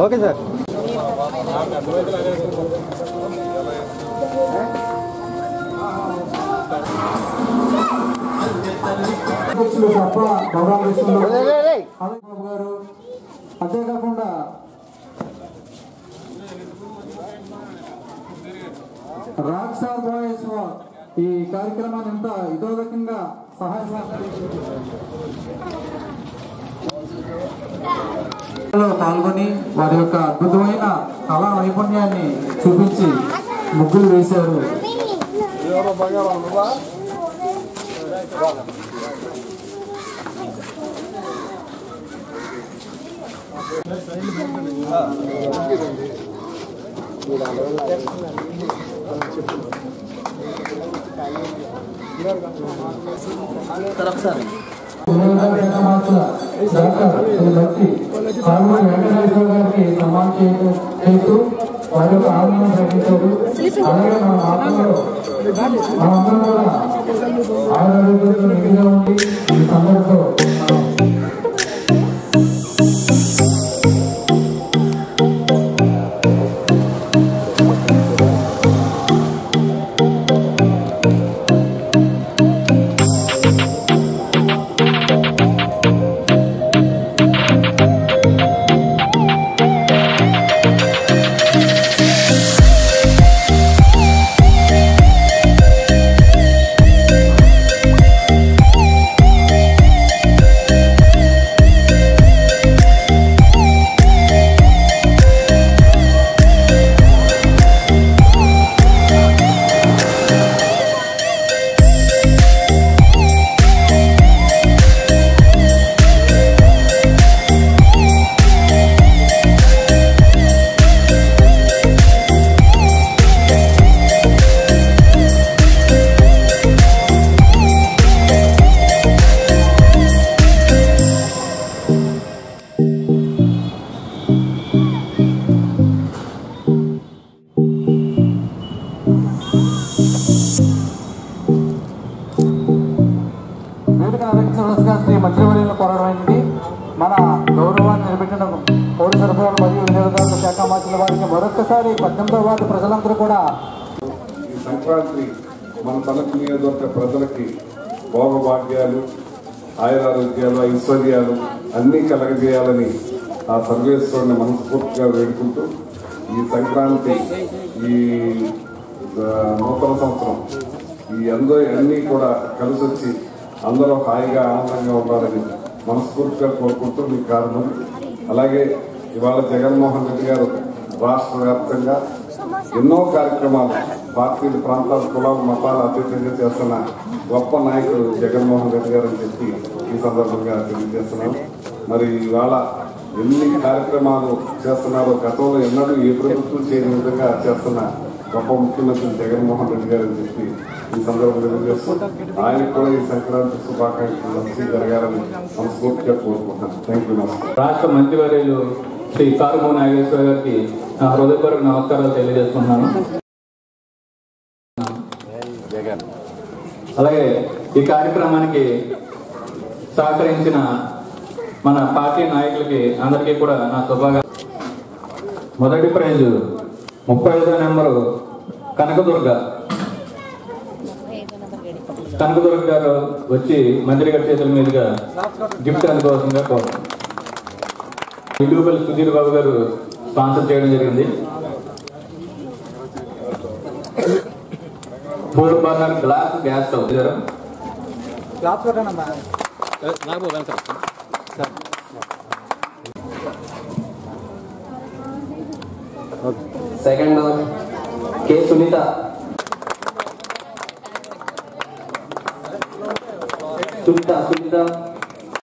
Okay sir. అంతేకాకుండా rock star boys ఈ కార్యక్రమాన్ని ఎంత ఇదోదకంగా సహాయ పాల్గొని వారి యొక్క అద్భుతమైన కళా నైపుణ్యాన్ని చూపించి ముగ్గులు వేశారు. గారికి సన్మానం చేస్తూ వారి యొక్క ఆనందం ప్రకటించారు. అలాగే మన ఆత్మలో మనందరం కూడా ఆరోగ్యంతో నిధిగా ఉండి ఈ సందర్భంలో శ్రీ మంత్రివర్యులను కోరడమైనది. మన గౌరవాన్ని నిలబెట్టిన పౌర సరఫరాలు మరియు వినియోగదారుల శాఖ మంత్రుల వారికి మరొకసారి 18వ వార్డు ప్రజలందరూ కూడా ఈ సంక్రాంతి మన తణుకు నియోజకవర్గ ప్రజలకి భోగభాగ్యాలు, ఆయురారోగ్యాలు, ఐశ్వర్యాలు అన్నీ కలగజేయాలని ఆ సర్వేశ్వరుని మనస్ఫూర్తిగా వేడుకుంటూ ఈ సంక్రాంతి, ఈ నూతన సంవత్సరం ఈ అన్నీ కూడా కలిసి వచ్చి అందరూ హాయిగా ఆనందంగా ఉండాలని మనస్ఫూర్తిగా కోరుకుంటూ మీ కారణం. అలాగే ఇవాళ జగన్మోహన్ రెడ్డి గారు రాష్ట్ర వ్యాప్తంగా ఎన్నో కార్యక్రమాలు పార్టీలు, ప్రాంతాలు, కులాలు, మతాలు అతీతంగా చేస్తున్న గొప్ప నాయకుడు జగన్మోహన్ రెడ్డి గారు అని చెప్పి ఈ సందర్భంగా తెలియజేస్తున్నాం. మరి ఇవాళ ఎన్ని కార్యక్రమాలు చేస్తున్నారో గతంలో ఎన్నడూ ఏ ప్రభుత్వం చేయని విధంగా చేస్తున్న గొప్ప ముఖ్యమంత్రి జగన్మోహన్ రెడ్డి గారు అని చెప్పి ఈ సందర్భంగా తెలియజేస్తూ ఆయనకు కూడా ఈ సంక్రాంతి శుభాకాంక్షలు మంచి జరగాలని మనస్ఫూర్తిగా కోరుకుంటున్నాను. Thank you. రాష్ట్ర మంత్రివర్యులు శ్రీ కారుమూరి నాగేశ్వర గారికి హృదయపూర్వక నమస్కారాలు తెలియజేస్తున్నాను. అలాగే ఈ కార్యక్రమానికి సహకరించిన మన పార్టీ నాయకులకి అందరికీ కూడా నా శుభాకాంక్షలు. మొదటి ప్రైజు 35వ నెంబరు కనకదుర్గ గారు వచ్చి మంత్రి గారి చేతుల మీదుగా గిఫ్ట్ అందుకోవాల్సిందిగా కోరుతున్నాను. ఇల్లుపల్లి సుధీర్ బాబు గారు స్పాన్సర్ చేయడం జరిగింది. 4 బర్నర్ గ్యాస్ స్టవ్. సెకండ్ కే సునీత, సునీత